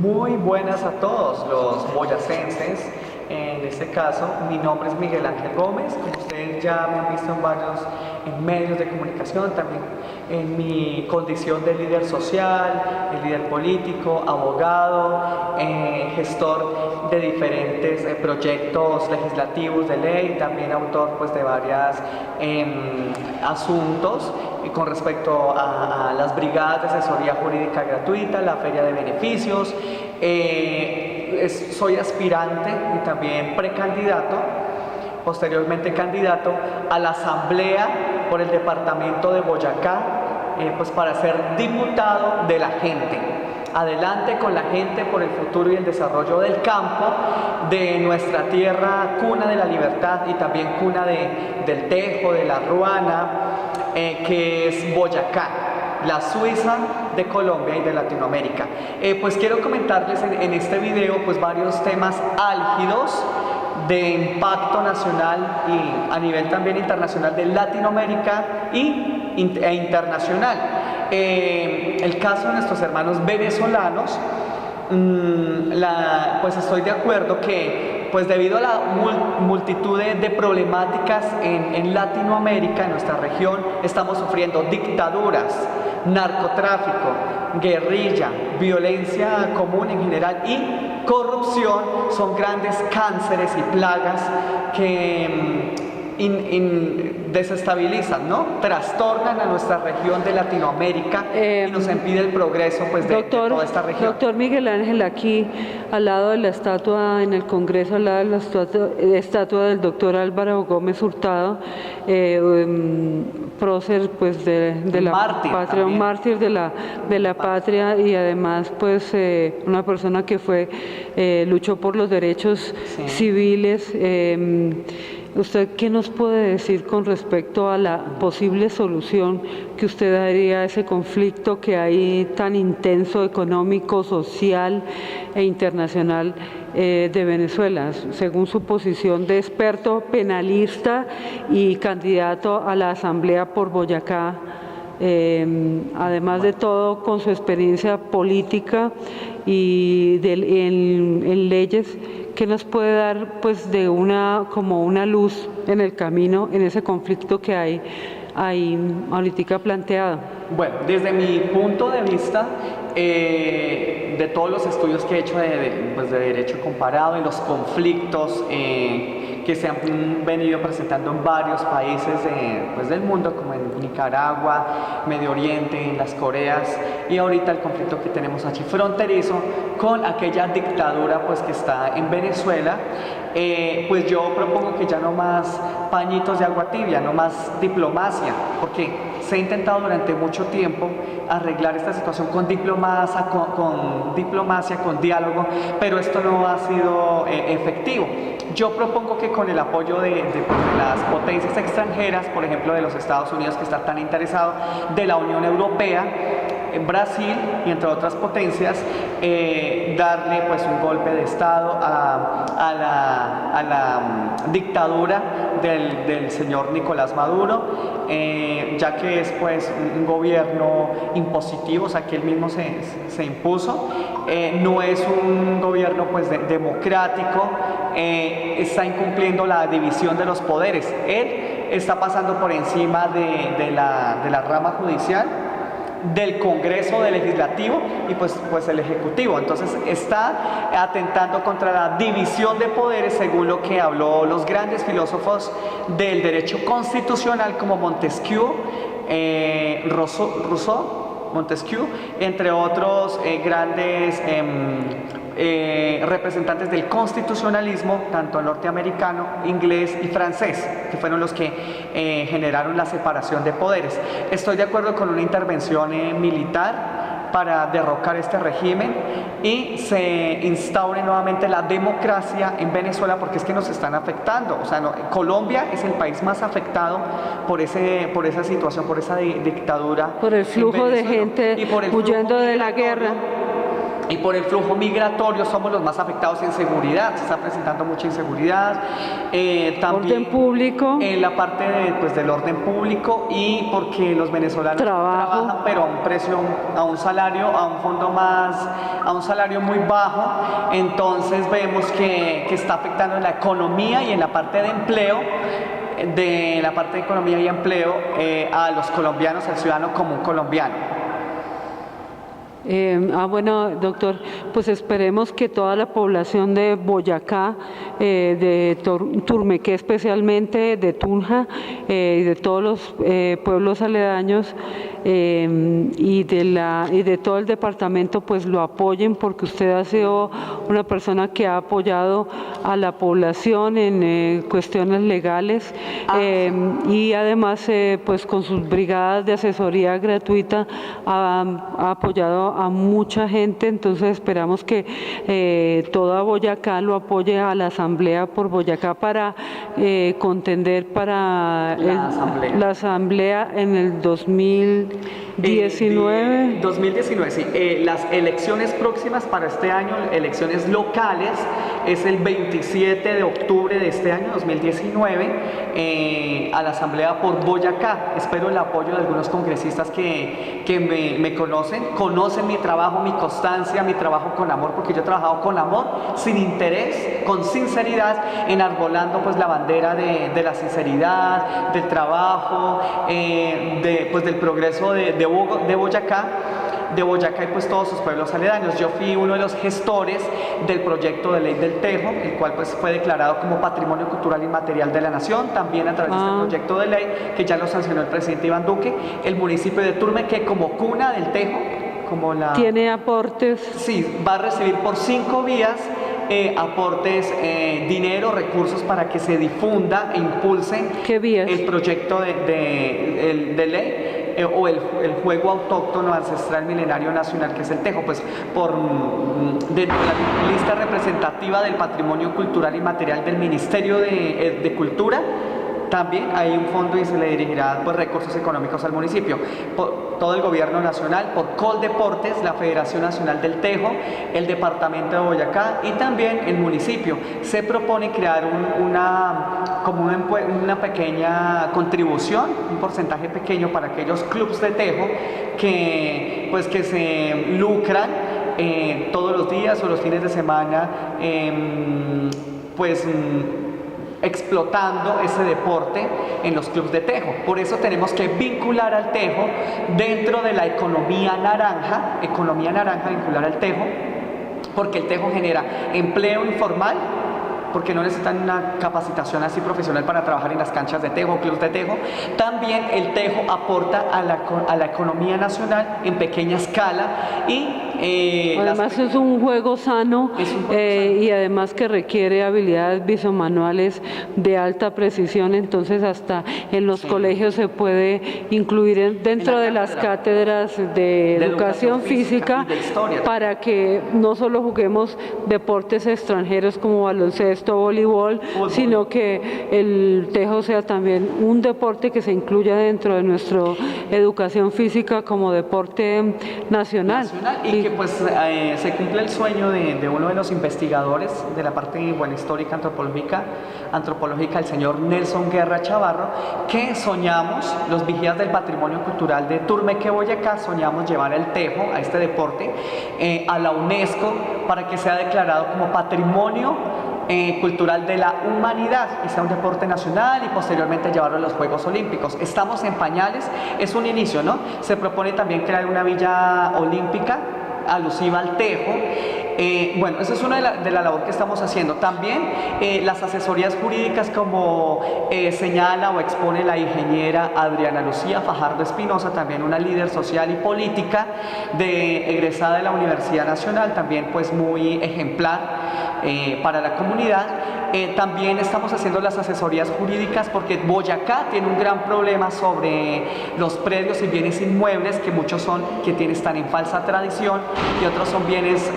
Muy buenas a todos los boyacenses. En este caso, mi nombre es Miguel Ángel Gómez. Como ustedes ya me han visto en varios medios de comunicación, también en mi condición de líder social, de líder político, abogado, gestor de diferentes proyectos legislativos de ley, también autor pues, de varios asuntos con respecto a las brigadas de asesoría jurídica gratuita, la feria de beneficios. Soy aspirante y también precandidato, posteriormente candidato a la asamblea por el departamento de Boyacá, pues para ser diputado de la gente. Adelante con la gente por el futuro y el desarrollo del campo, de nuestra tierra, cuna de la libertad y también cuna del tejo, de la ruana, que es Boyacá, la Suiza de Colombia y de Latinoamérica. Pues quiero comentarles en este video pues varios temas álgidos de impacto nacional y a nivel también internacional de Latinoamérica e internacional. El caso de nuestros hermanos venezolanos, pues estoy de acuerdo que pues debido a la multitud de problemáticas en Latinoamérica, en nuestra región, estamos sufriendo dictaduras, narcotráfico, guerrilla, violencia común en general y corrupción. Son grandes cánceres y plagas que desestabilizan, ¿no? Trastornan a nuestra región de Latinoamérica y nos impide el progreso pues, de toda esta región. Doctor Miguel Ángel, aquí al lado de la estatua, en el Congreso, al lado de la estatua del doctor Álvaro Gómez Hurtado, prócer pues, de la mártir, patria, un mártir de la patria y además pues una persona que luchó por los derechos civiles. ¿Usted qué nos puede decir con respecto a la posible solución que usted daría a ese conflicto que hay tan intenso, económico, social e internacional de Venezuela, según su posición de experto penalista y candidato a la Asamblea por Boyacá? Además de todo, con su experiencia política y en leyes, ¿qué nos puede dar pues como una luz en el camino, en ese conflicto que hay ahorita planteado? Bueno, desde mi punto de vista, de todos los estudios que he hecho de derecho comparado y los conflictos que se han venido presentando en varios países pues del mundo, como en Nicaragua, Medio Oriente, en las Coreas, y ahorita el conflicto que tenemos aquí fronterizo con aquella dictadura pues, que está en Venezuela, pues yo propongo que ya no más pañitos de agua tibia, no más diplomacia, porque se ha intentado durante mucho tiempo arreglar esta situación con diplomacia, con diálogo, pero esto no ha sido efectivo. Yo propongo que con el apoyo de las potencias extranjeras, por ejemplo de los Estados Unidos, que está tan interesado, de la Unión Europea, Brasil y entre otras potencias, darle pues un golpe de estado a la dictadura del señor Nicolás Maduro, ya que es pues un gobierno impositivo, o sea que él mismo se impuso, no es un gobierno pues democrático, está incumpliendo la división de los poderes. Él está pasando por encima de la rama judicial, del Congreso, del Legislativo y pues el Ejecutivo. Entonces está atentando contra la división de poderes, según lo que habló los grandes filósofos del derecho constitucional como Montesquieu, Rousseau, Montesquieu, entre otros grandes representantes del constitucionalismo, tanto norteamericano, inglés y francés, que fueron los que generaron la separación de poderes. Estoy de acuerdo con una intervención militar para derrocar este régimen y se instaure nuevamente la democracia en Venezuela, porque es que nos están afectando. O sea, Colombia es el país más afectado por esa situación, por esa dictadura. Por el flujo de gente huyendo de la guerra. Y por el flujo migratorio somos los más afectados en seguridad, se está presentando mucha inseguridad, también orden público, en la parte del orden público, y porque los venezolanos trabajan pero a un precio, a un salario, a un fondo más a un salario muy bajo, entonces vemos que está afectando en la economía y en la parte de empleo, a los colombianos, al ciudadano común colombiano. Bueno, doctor, pues esperemos que toda la población de Boyacá, de Turmequé especialmente, de Tunja y de todos los pueblos aledaños y de todo el departamento, pues lo apoyen, porque usted ha sido una persona que ha apoyado a la población en cuestiones legales y además pues con sus brigadas de asesoría gratuita ha apoyado a mucha gente. Entonces esperamos que toda Boyacá lo apoye a la Asamblea por Boyacá para contender para la asamblea en el 2019. 2019, sí. Las elecciones próximas para este año, elecciones locales, es el 27 de octubre de este año, 2019, a la asamblea por Boyacá. Espero el apoyo de algunos congresistas que me conocen mi trabajo, mi constancia, mi trabajo con amor, porque yo he trabajado con amor, sin interés, con sinceridad, enarbolando pues la bandera de la sinceridad, del trabajo, del progreso de Boyacá y pues todos sus pueblos aledaños. Yo fui uno de los gestores del proyecto de ley del Tejo, el cual pues fue declarado como Patrimonio Cultural Inmaterial de la Nación, también a través de este proyecto de ley que ya lo sancionó el presidente Iván Duque. El municipio de Turmequé, como cuna del Tejo, ¿tiene aportes? Sí, va a recibir por 5 vías aportes, dinero, recursos para que se difunda e impulse el proyecto de ley o el juego autóctono ancestral milenario nacional, que es el Tejo. Pues dentro de la lista representativa del patrimonio cultural inmaterial del Ministerio de Cultura, también hay un fondo y se le dirigirá pues recursos económicos al municipio, por todo el gobierno nacional, por Coldeportes, la Federación Nacional del Tejo, el departamento de Boyacá y también el municipio. Se propone crear una pequeña contribución, un porcentaje pequeño para aquellos clubes de Tejo que se lucran todos los días o los fines de semana, explotando ese deporte en los clubes de Tejo. Por eso tenemos que vincular al Tejo dentro de la economía naranja, vincular al Tejo, porque el Tejo genera empleo informal, porque no necesitan una capacitación así profesional para trabajar en las canchas de Tejo, clubes de Tejo. También el Tejo aporta a la economía nacional en pequeña escala y además es un juego sano, y además que requiere habilidades visomanuales de alta precisión. Entonces hasta en los colegios se puede incluir dentro de las cátedras de educación física y de historia, para que no solo juguemos deportes extranjeros como baloncesto, voleibol, sino que el Tejo sea también un deporte que se incluya dentro de nuestra educación física como deporte nacional. Y que pues se cumple el sueño de uno de los investigadores de la parte histórica antropológica, el señor Nelson Guerra Chavarro, que soñamos, los vigías del patrimonio cultural de Turmequé, Boyacá, soñamos llevar el Tejo, a este deporte, a la UNESCO para que sea declarado como patrimonio cultural de la humanidad y sea un deporte nacional, y posteriormente llevarlo a los Juegos Olímpicos. Estamos en pañales, es un inicio, ¿no? Se propone también crear una villa olímpica alusiva al Tejo. Bueno, esa es una de la labor que estamos haciendo. También las asesorías jurídicas, como señala o expone la ingeniera Adriana Lucía Fajardo Espinosa, también una líder social y política egresada de la Universidad Nacional, también pues muy ejemplar para la comunidad. También estamos haciendo las asesorías jurídicas porque Boyacá tiene un gran problema sobre los predios y bienes inmuebles, que muchos están en falsa tradición y otros son bienes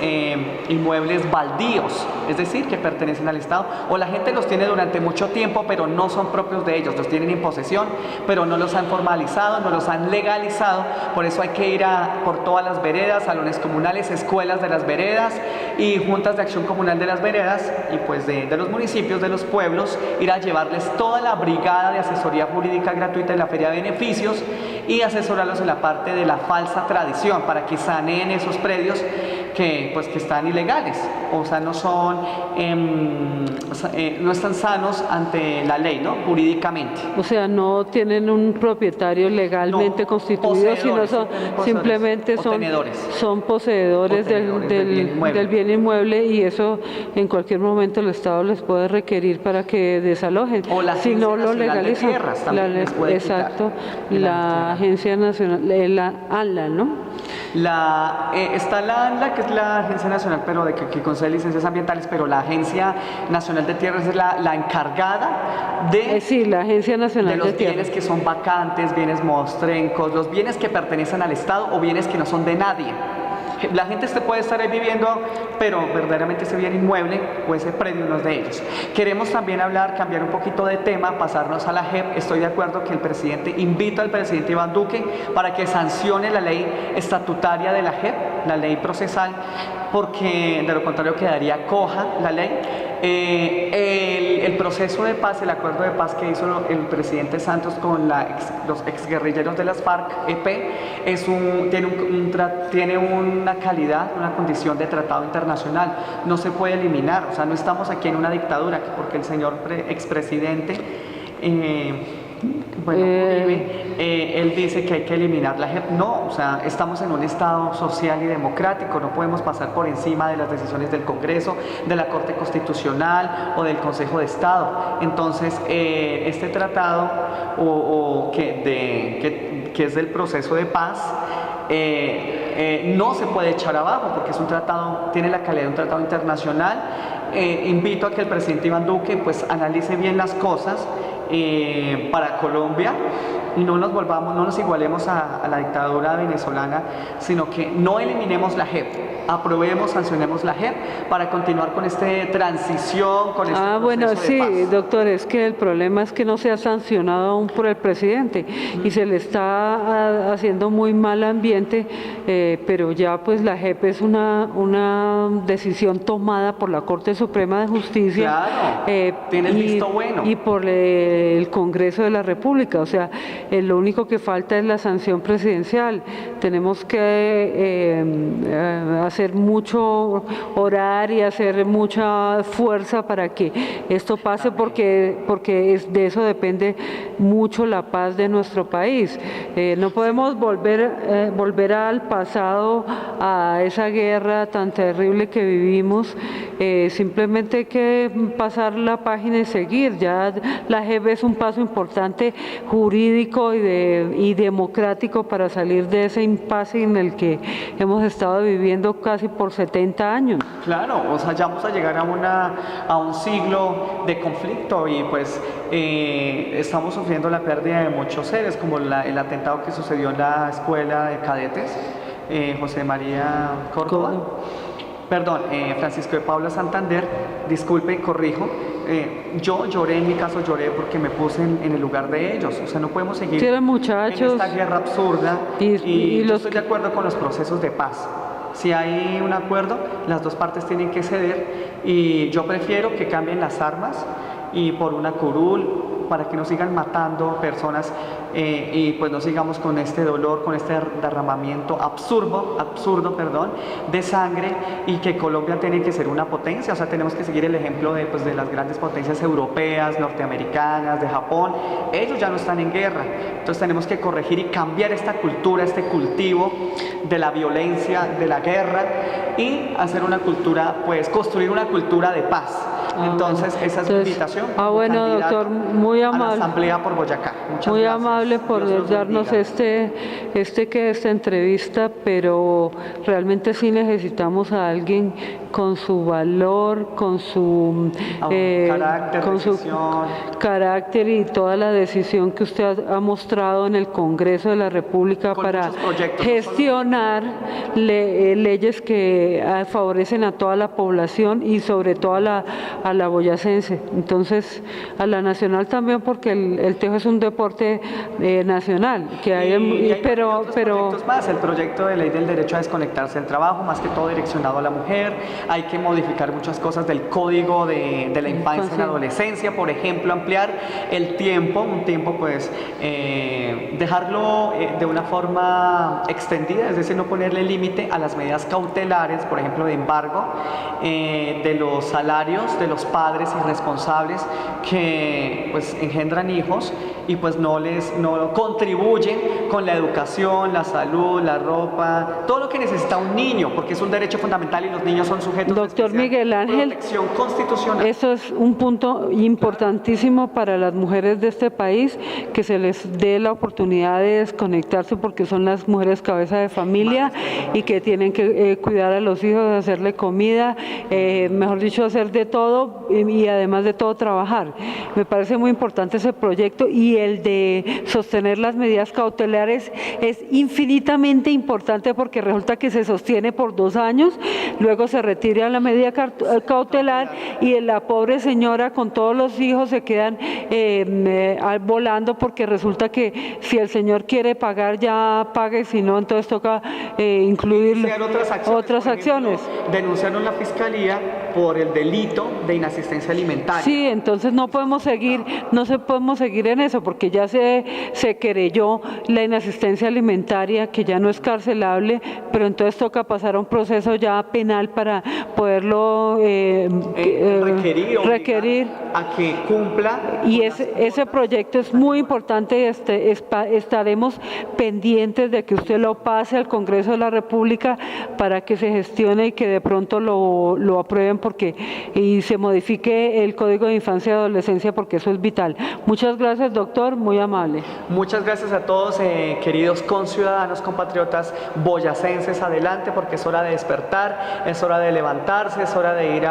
inmuebles baldíos, es decir, que pertenecen al Estado, o la gente los tiene durante mucho tiempo pero no son propios de ellos, los tienen en posesión pero no los han formalizado, no los han legalizado. Por eso hay que ir por todas las veredas, salones comunales, escuelas de las veredas y juntas de acción comunal de las veredas y pues de los municipios, de los pueblos, ir a llevarles toda la brigada de asesoría jurídica gratuita en la Feria de Beneficios y asesorarlos en la parte de la falsa tradición para que saneen esos predios pues, que están ilegales, o sea, no son, no están sanos ante la ley, ¿no? Jurídicamente. O sea, no tienen un propietario legalmente No, constituido, sino son simplemente son poseedores del bien inmueble, y eso en cualquier momento el Estado les puede requerir para que desalojen. O la si no lo legalizan. De tierras también les puede exacto, quitar la Agencia Nacional, la ANLA, ¿no? Está la ANLA, que es la Agencia Nacional, pero que concede licencias ambientales, pero la Agencia Nacional de Tierras es la encargada de, sí, la Agencia Nacional de los de Tierras. bienes que son vacantes, bienes mostrencos, los bienes que pertenecen al Estado o bienes que no son de nadie. La gente puede estar ahí viviendo, pero verdaderamente ese bien inmueble o ese predio no es de ellos. Queremos también cambiar un poquito de tema, pasarnos a la JEP. Estoy de acuerdo que invito al presidente Iván Duque para que sancione la ley estatutaria de la JEP, la ley procesal, porque de lo contrario quedaría coja la ley. El proceso de paz, el acuerdo de paz que hizo el presidente Santos con los exguerrilleros de las FARC-EP tiene una calidad, una condición de tratado internacional, no se puede eliminar, o sea, no estamos aquí en una dictadura, porque el señor expresidente Uribe, él dice que hay que eliminar la JEP. No, o sea, estamos en un Estado social y democrático, no podemos pasar por encima de las decisiones del Congreso, de la Corte Constitucional o del Consejo de Estado. Entonces, este tratado que es del proceso de paz, no se puede echar abajo porque es un tratado, tiene la calidad de un tratado internacional. Invito a que el presidente Iván Duque pues analice bien las cosas para Colombia y no nos igualemos a la dictadura venezolana, sino que no eliminemos la JEP, aprobemos, sancionemos la JEP para continuar con esta transición, con este proceso bueno, de sí, paz. doctor, es que el problema es que no se ha sancionado aún por el presidente y se le está haciendo muy mal ambiente, pero ya pues la JEP es una decisión tomada por la Corte Suprema de Justicia. Claro, tiene el visto bueno. Y por el Congreso de la República, o sea, lo único que falta es la sanción presidencial. Tenemos que hacer mucho, orar y hacer mucha fuerza para que esto pase, porque de eso depende mucho la paz de nuestro país. No podemos volver al pasado, a esa guerra tan terrible que vivimos. Simplemente hay que pasar la página y seguir. Ya la JEP es un paso importante jurídico y democrático para salir de ese impasse en el que hemos estado viviendo casi por 70 años. Claro, o sea, ya vamos a llegar a un siglo de conflicto y pues estamos sufriendo la pérdida de muchos seres, como el atentado que sucedió en la escuela de cadetes, José María Córdoba. Perdón, Francisco de Paula Santander, disculpe, corrijo. Yo lloré, en mi caso lloré porque me puse en el lugar de ellos. O sea, no podemos seguir en esta guerra absurda y yo estoy de acuerdo con los procesos de paz. Si hay un acuerdo, las dos partes tienen que ceder y yo prefiero que cambien las armas y por una curul, para que no sigan matando personas y pues no sigamos con este dolor, con este derramamiento absurdo, de sangre, y que Colombia tiene que ser una potencia. O sea, tenemos que seguir el ejemplo de las grandes potencias europeas, norteamericanas, de Japón. Ellos ya no están en guerra, entonces tenemos que corregir y cambiar esta cultura, este cultivo de la violencia, de la guerra, y hacer una cultura, pues construir una cultura de paz. Entonces, esa es mi invitación. Bueno, doctor, muy amable. A la Asamblea por Boyacá. Muchas muy gracias. amable por darnos esta entrevista, pero realmente sí necesitamos a alguien con su valor, con su carácter y toda la decisión que usted ha mostrado en el Congreso de la República para gestionar leyes que favorecen a toda la población y sobre todo a la boyacense. Entonces, a la nacional también, porque el tejo es un deporte nacional. Pero proyectos más, el proyecto de ley del derecho a desconectarse del trabajo, más que todo direccionado a la mujer, hay que modificar muchas cosas del código de la infancia y la adolescencia, por ejemplo, ampliar el tiempo, un tiempo pues dejarlo de una forma extendida, es decir, no ponerle límite a las medidas cautelares, por ejemplo, de embargo de los salarios de los padres irresponsables que pues engendran hijos y pues no contribuyen con la educación, la salud, la ropa, todo lo que necesita un niño, porque es un derecho fundamental y los niños son sujetos Doctor de Miguel Ángel, protección constitucional. eso es un punto importantísimo para las mujeres de este país, que se les dé la oportunidad de desconectarse porque son las mujeres cabeza de familia y que tienen que cuidar a los hijos, hacerle comida, mejor dicho, hacer de todo y además de todo trabajar. Me parece muy importante ese proyecto, y el de sostener las medidas cautelares es infinitamente importante porque resulta que se sostiene por 2 años, luego se retira la medida cautelar y la pobre señora con todos los hijos se quedan volando, porque resulta que si el señor quiere pagar ya pague, si no entonces toca incluir otras acciones. Denunciaron la fiscalía por el delito de inasistencia alimentaria. Sí, entonces no podemos seguir en eso, porque ya se querelló la inasistencia alimentaria, que ya no es carcelable, pero entonces toca pasar a un proceso ya penal para poderlo requerir a que cumpla. Y ese proyecto es muy importante, y estaremos pendientes de que usted lo pase al Congreso de la República para que se gestione y que de pronto lo aprueben y se modifique el Código de Infancia y Adolescencia, porque eso es vital. Muchas gracias, doctor, muy amable. Muchas gracias a todos, queridos conciudadanos, compatriotas boyacenses. Adelante, porque es hora de despertar, es hora de levantarse, es hora de ir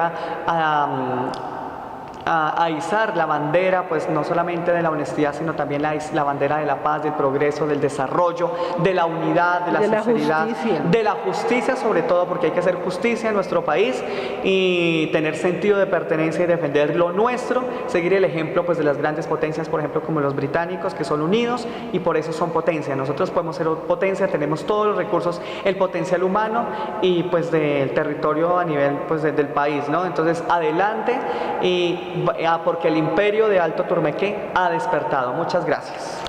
a izar la bandera, pues no solamente de la honestidad, sino también la bandera de la paz, del progreso, del desarrollo, de la unidad, de la sinceridad, de la justicia sobre todo, porque hay que hacer justicia en nuestro país y tener sentido de pertenencia y defender lo nuestro, seguir el ejemplo pues de las grandes potencias, por ejemplo como los británicos, que son unidos y por eso son potencia. Nosotros podemos ser potencia, tenemos todos los recursos, el potencial humano y pues del territorio a nivel pues del país, ¿no? Entonces adelante, y porque el imperio de Alto Turmequé ha despertado. Muchas gracias.